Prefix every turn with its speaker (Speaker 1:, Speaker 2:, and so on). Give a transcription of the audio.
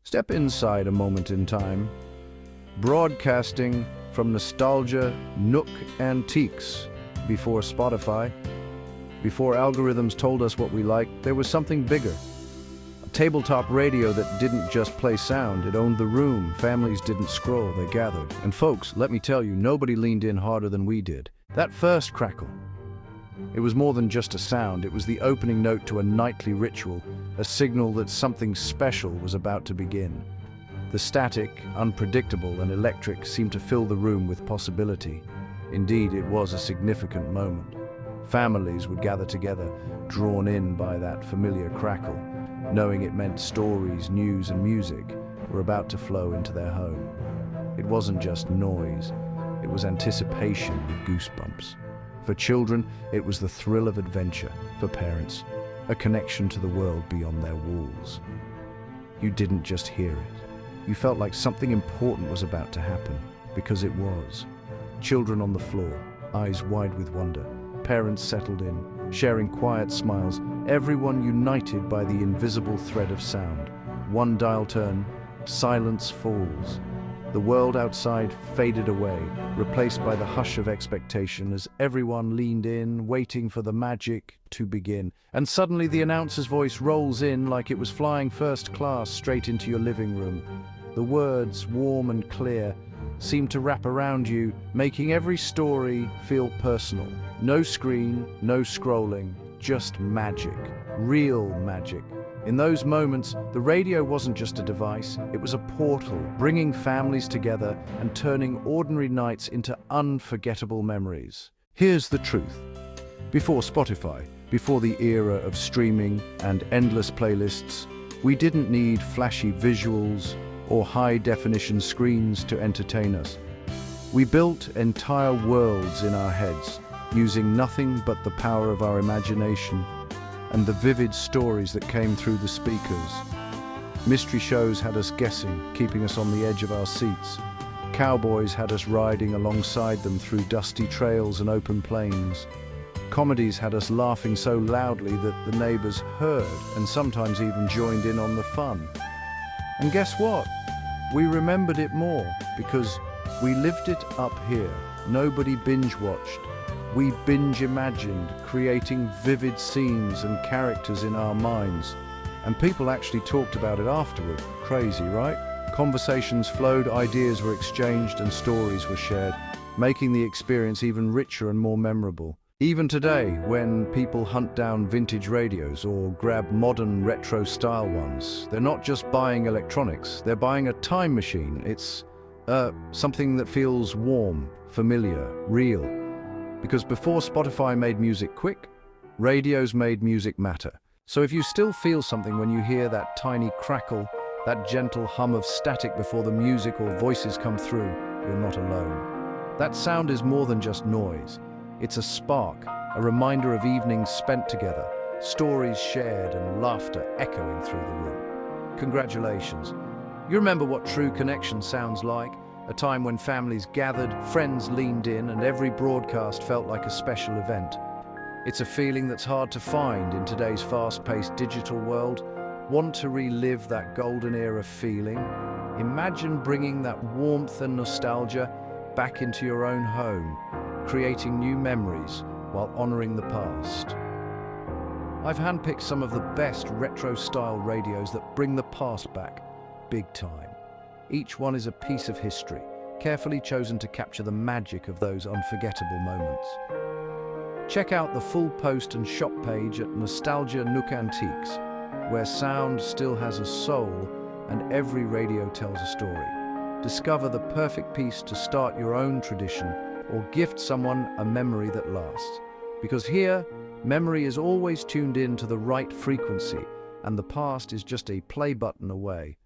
Speaker 1: Step inside a moment in time, broadcasting from nostalgia Nook antiques. Before Spotify, before algorithms told us what we liked, there was something bigger. A tabletop radio that didn't just play sound, it owned the room. Families didn't scroll, they gathered. And folks, let me tell you, nobody leaned in harder than we did. That first crackle, it was more than just a sound, it was the opening note to a nightly ritual, a signal that something special was about to begin. The static, unpredictable and electric seemed to fill the room with possibility. Indeed, it was a significant moment. Families would gather together, drawn in by that familiar crackle, knowing it meant stories, news and music were about to flow into their home. It wasn't just noise, it was anticipation with goosebumps. For children, it was the thrill of adventure. For parents, a connection to the world beyond their walls. You didn't just hear it. You felt like something important was about to happen, because it was. Children on the floor, eyes wide with wonder. Parents settled in, sharing quiet smiles, everyone united by the invisible thread of sound. One dial turn, silence falls. The world outside faded away, replaced by the hush of expectation as everyone leaned in, waiting for the magic to begin. And suddenly the announcer's voice rolls in like it was flying first class straight into your living room. The words, warm and clear, seemed to wrap around you, making every story feel personal. No screen, no scrolling, just magic. Real magic. In those moments, the radio wasn't just a device, it was a portal, bringing families together and turning ordinary nights into unforgettable memories. Here's the truth. Before Spotify, before the era of streaming and endless playlists, we didn't need flashy visuals or high-definition screens to entertain us. We built entire worlds in our heads, using nothing but the power of our imagination and the vivid stories that came through the speakers. Mystery shows had us guessing, keeping us on the edge of our seats. Cowboys had us riding alongside them through dusty trails and open plains. Comedies had us laughing so loudly that the neighbors heard and sometimes even joined in on the fun. And guess what? We remembered it more because we lived it up here. Nobody binge-watched. We binge-imagined, creating vivid scenes and characters in our minds. And people actually talked about it afterward. Crazy, right? Conversations flowed, ideas were exchanged, and stories were shared, making the experience even richer and more memorable. Even today, when people hunt down vintage radios or grab modern retro-style ones, they're not just buying electronics, they're buying a time machine. It's something that feels warm, familiar, real. Because before Spotify made music quick, radios made music matter. So if you still feel something when you hear that tiny crackle, that gentle hum of static before the music or voices come through, you're not alone. That sound is more than just noise. It's a spark, a reminder of evenings spent together, stories shared and laughter echoing through the room. Congratulations. You remember what true connection sounds like? A time when families gathered, friends leaned in, and every broadcast felt like a special event. It's a feeling that's hard to find in today's fast-paced digital world. Want to relive that golden era feeling? Imagine bringing that warmth and nostalgia back into your own home, creating new memories while honoring the past. I've handpicked some of the best retro-style radios that bring the past back, big time. Each one is a piece of history, carefully chosen to capture the magic of those unforgettable moments. Check out the full post and shop page at Nostalgia Nook Antiques, where sound still has a soul and every radio tells a story. Discover the perfect piece to start your own tradition or gift someone a memory that lasts. Because here, memory is always tuned in to the right frequency, and the past is just a play button away.